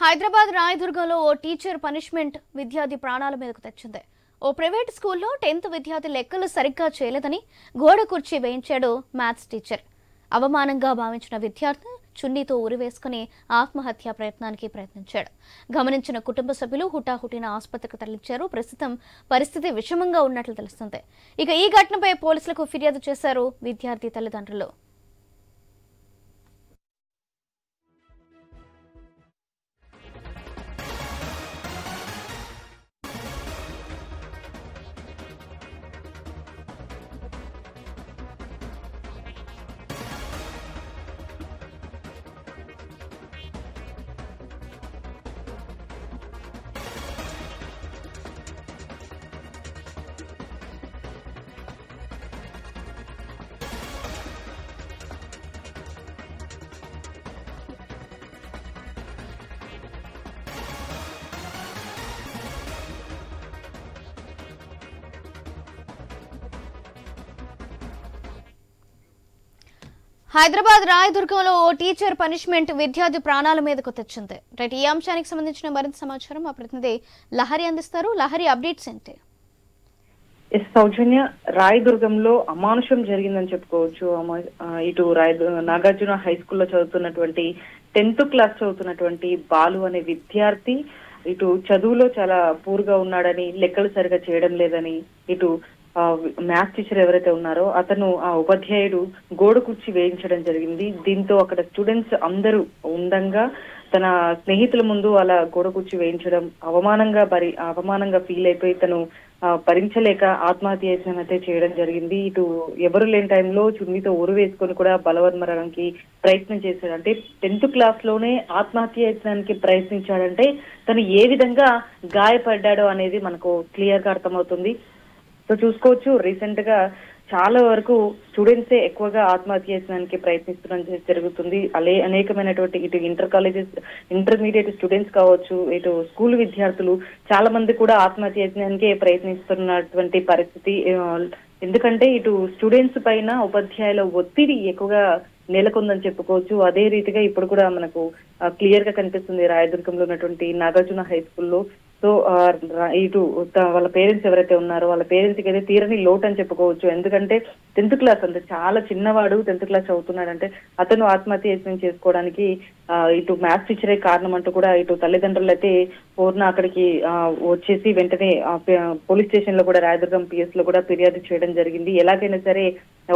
హైదరాబాద్ రాయదుర్గంలో ఓ teacher punishment విద్యార్థి ప్రాణాల మీదకు తెచ్చింది. ఓ ప్రైవేట్ స్కూల్లో 10th విద్యార్థి లెక్కలు సరిగ్గా చేయలేదని గోడ కుర్చీ వేయించాడు మ్యాథ్స్ టీచర్. అవమానంగా భావించిన విద్యార్థి చున్నీతో ఉరివేసుకుని ఆత్మహత్య ప్రయత్నించాడు. గమనించిన కుటుంబ సభ్యులు హుటాహుటిన ఆసుపత్రికి తరలించారు. ప్రస్తుతం పరిస్థితి విషమంగా ఉన్నట్లు తెలుస్తుంది. ఇక ఈ ఘటనపై పోలీసులకు ఫిర్యాదు చేశారు విద్యార్థి తల్లిదండ్రులు. హైదరాబాద్ రాయదుర్గంలో ఓ టీచర్ పనిష్మెంట్ విద్యార్థి ప్రాణాల మీదకు తెచ్చింది. రైట్, ఈ అంశానికి సంబంధించిన మరింత సమాచారం మా ప్రతినిధి లహరి అందిస్తారు. లహరి, అప్డేట్స్ ఏంటి? సౌజన్య, రాయదుర్గంలో అమానుషం జరిగిందని చెప్పుకోవచ్చు. ఇటు నాగార్జున హై స్కూల్లో చదువుతున్నటువంటి 10th క్లాస్ చదువుతున్నటువంటి బాలు అనే విద్యార్థి ఇటు చదువులో చాలా పూర్గా ఉన్నాడని, లెక్కలు సరిగా చేయడం లేదని, ఇటు మ్యాథ్స్ టీచర్ ఎవరైతే ఉన్నారో అతను ఆ ఉపాధ్యాయుడు గోడ కుర్చీ వేయించడం జరిగింది. దీంతో అక్కడ స్టూడెంట్స్ అందరూ ఉండంగా తన స్నేహితుల ముందు అలా గోడ కుర్చీ వేయించడం అవమానంగా ఫీల్ అయిపోయి తను భరించలేక ఆత్మహత్య అయితే చేయడం జరిగింది. ఇటు ఎవరు లేని టైంలో చున్నీతో ఉరి వేసుకొని కూడా బలవన్మరణానికి ప్రయత్నం చేశాడు. అంటే 10th క్లాస్ లోనే ఆత్మహత్య యత్నానికి ప్రయత్నించాడంటే తను ఏ విధంగా గాయపడ్డాడో అనేది మనకు క్లియర్ గా అర్థమవుతుంది. సో చూసుకోవచ్చు, రీసెంట్ గా చాలా వరకు స్టూడెంట్సే ఎక్కువగా ఆత్మహత్య యత్నానికి ప్రయత్నిస్తున్న జరుగుతుంది. అనేకమైనటువంటి ఇటు ఇంటర్మీడియట్ స్టూడెంట్స్ కావచ్చు, ఇటు స్కూల్ విద్యార్థులు చాలా మంది కూడా ఆత్మహత్య యత్నానికి ప్రయత్నిస్తున్నటువంటి పరిస్థితి. ఎందుకంటే ఇటు స్టూడెంట్స్ పైన ఉపాధ్యాయుల ఒత్తిడి ఎక్కువగా నెలకొందని చెప్పుకోవచ్చు. అదే రీతిగా ఇప్పుడు కూడా మనకు క్లియర్ గా కనిపిస్తుంది రాయదుర్గంలో ఉన్నటువంటి నాగార్జున హై స్కూల్లో. సో ఇటు వాళ్ళ పేరెంట్స్ ఎవరైతే ఉన్నారో వాళ్ళ పేరెంట్స్కి అయితే తీరని లోటు అని చెప్పుకోవచ్చు. ఎందుకంటే 10th క్లాస్ అంటే చాలా చిన్నవాడు 10th క్లాస్ చదువుతున్నాడంటే అతను ఆత్మహత్య యత్నం చేసుకోవడానికి ఇటు మ్యాథ్స్ టీచరే కారణం అంటూ కూడా ఇటు తల్లిదండ్రులు అయితే పూర్ణ అక్కడికి వచ్చేసి వెంటనే పోలీస్ స్టేషన్ లో కూడా రాయదుర్గం PS లో కూడా ఫిర్యాదు చేయడం జరిగింది. ఎలాగైనా సరే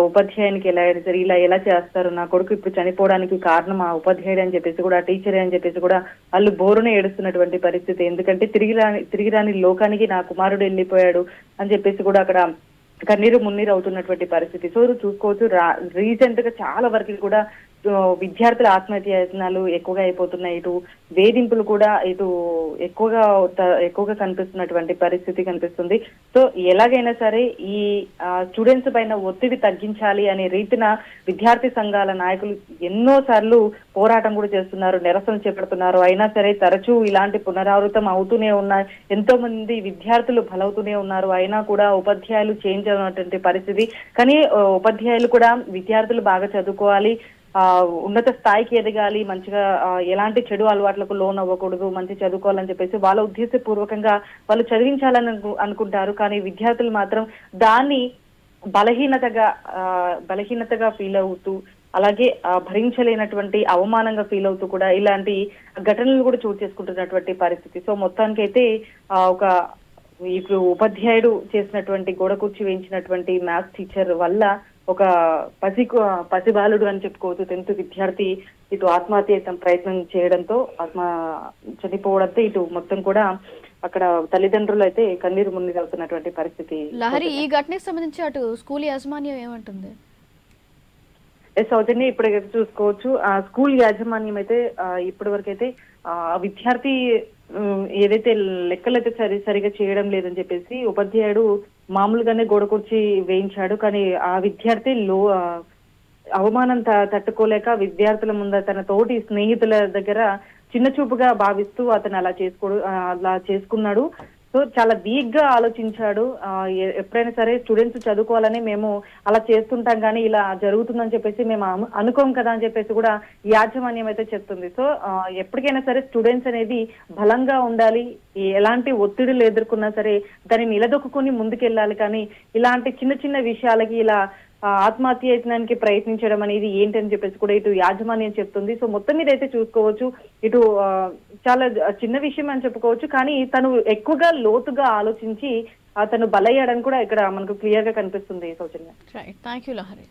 ఉపాధ్యాయునికి ఎలాగైనా సరే ఇలా ఎలా చేస్తారు, నా కొడుకు ఇప్పుడు చనిపోవడానికి కారణం ఆ ఉపాధ్యాయుడు అని చెప్పేసి కూడా టీచరే అని చెప్పేసి కూడా వాళ్ళు బోరునే ఏడుస్తున్నటువంటి పరిస్థితి. ఎందుకంటే తిరిగి రాని లోకానికి నా కుమారుడు వెళ్ళిపోయాడు అని చెప్పేసి కూడా అక్కడ కన్నీరు మున్నీరు అవుతున్నటువంటి పరిస్థితి. సో చూసుకోవచ్చు, రీసెంట్ గా చాలా వరకు కూడా విద్యార్థుల ఆత్మహత్య యత్నాలు ఎక్కువగా అయిపోతున్నాయి. ఇటు వేధింపులు కూడా ఇటు ఎక్కువగా కనిపిస్తున్నటువంటి పరిస్థితి కనిపిస్తుంది. సో ఎలాగైనా సరే ఈ స్టూడెంట్స్ పైన ఒత్తిడి తగ్గించాలి అనే రీతిన విద్యార్థి సంఘాల నాయకులు ఎన్నో సార్లు పోరాటం కూడా చేస్తున్నారు, నిరసన చేపడుతున్నారు. అయినా సరే తరచూ ఇలాంటి పునరావృతం అవుతూనే ఉన్నాయి. ఎంతో మంది విద్యార్థులు బలవుతూనే ఉన్నారు. అయినా కూడా ఉపాధ్యాయులు చేంజ్ అయినటువంటి పరిస్థితి. కానీ ఉపాధ్యాయులు కూడా విద్యార్థులు బాగా చదువుకోవాలి, ఉన్నత స్థాయికి ఎదగాలి, మంచిగా ఎలాంటి చెడు అలవాట్లకు లోన్ అవ్వకూడదు, మంచి చదువుకోవాలని చెప్పేసి వాళ్ళ ఉద్దేశపూర్వకంగా వాళ్ళు చదివించాలని అనుకుంటారు. కానీ విద్యార్థులు మాత్రం దాన్ని బలహీనతగా ఫీల్ అవుతూ, అలాగే భరించలేనటువంటి అవమానంగా ఫీల్ అవుతూ కూడా ఇలాంటి ఘటనలు కూడా చోటు చేసుకుంటున్నటువంటి పరిస్థితి. సో మొత్తానికైతే ఇప్పుడు ఉపాధ్యాయుడు చేసినటువంటి గోడ కుర్చీ వేయించినటువంటి మ్యాథ్స్ టీచర్ వల్ల ఒక పసిబాలుడు అని చెప్పుకోవచ్చు 10th విద్యార్థి ఇటు ఆత్మహత్య ప్రయత్నం చేయడంతో చనిపోవడంతో ఇటు మొత్తం కూడా అక్కడ తల్లిదండ్రులు అయితే కన్నీరు మున్నీరు అవుతున్నటువంటి పరిస్థితి. లహరి, ఈ ఘటనకు సంబంధించి అటు స్కూల్ యాజమాన్యం ఏమంటుంది? సౌజన్య, ఇప్పటికైతే చూసుకోవచ్చు ఆ స్కూల్ యాజమాన్యం అయితే ఇప్పటి వరకు అయితే విద్యార్థి ఏదైతే లెక్కలు అయితే సరిగా చేయడం లేదని చెప్పేసి ఉపాధ్యాయుడు మామూలుగానే గోడ కుర్చీ వేయించాడు. కానీ ఆ విద్యార్థి అవమానం తట్టుకోలేక విద్యార్థుల ముందు తన తోటి స్నేహితుల దగ్గర చిన్న చూపుగా భావిస్తూ అతను అలా చేసుకున్నాడు. సో సో చాలా వీక్ గా ఆలోచించాడు. ఎప్పుడైనా సరే స్టూడెంట్స్ చదువుకోవాలని మేము అలా చేస్తుంటాం, కానీ ఇలా జరుగుతుందని చెప్పేసి మేము అనుకోం కదా అని చెప్పేసి కూడా యాజమాన్యం అయితే చెప్తుంది. సో ఎప్పటికైనా సరే స్టూడెంట్స్ అనేది బలంగా ఉండాలి, ఎలాంటి ఒత్తిడిలు ఎదుర్కొన్నా సరే దాన్ని నిలదొక్కుని ముందుకెళ్ళాలి. కానీ ఇలాంటి చిన్న చిన్న విషయాలకి ఇలా ఆత్మహత్య యత్నానికి ప్రయత్నించడం అనేది ఏంటని చెప్పేసి కూడా ఇటు యాజమాన్యం చెప్తుంది. సో మొత్తం మీద అయితే చూసుకోవచ్చు, ఇటు చాలా చిన్న విషయం అని చెప్పుకోవచ్చు, కానీ తను ఎక్కువగా లోతుగా ఆలోచించి తను బలయ్యాడని కూడా ఇక్కడ మనకు క్లియర్ గా కనిపిస్తుంది. Soujanya. Right, thank you Lahari.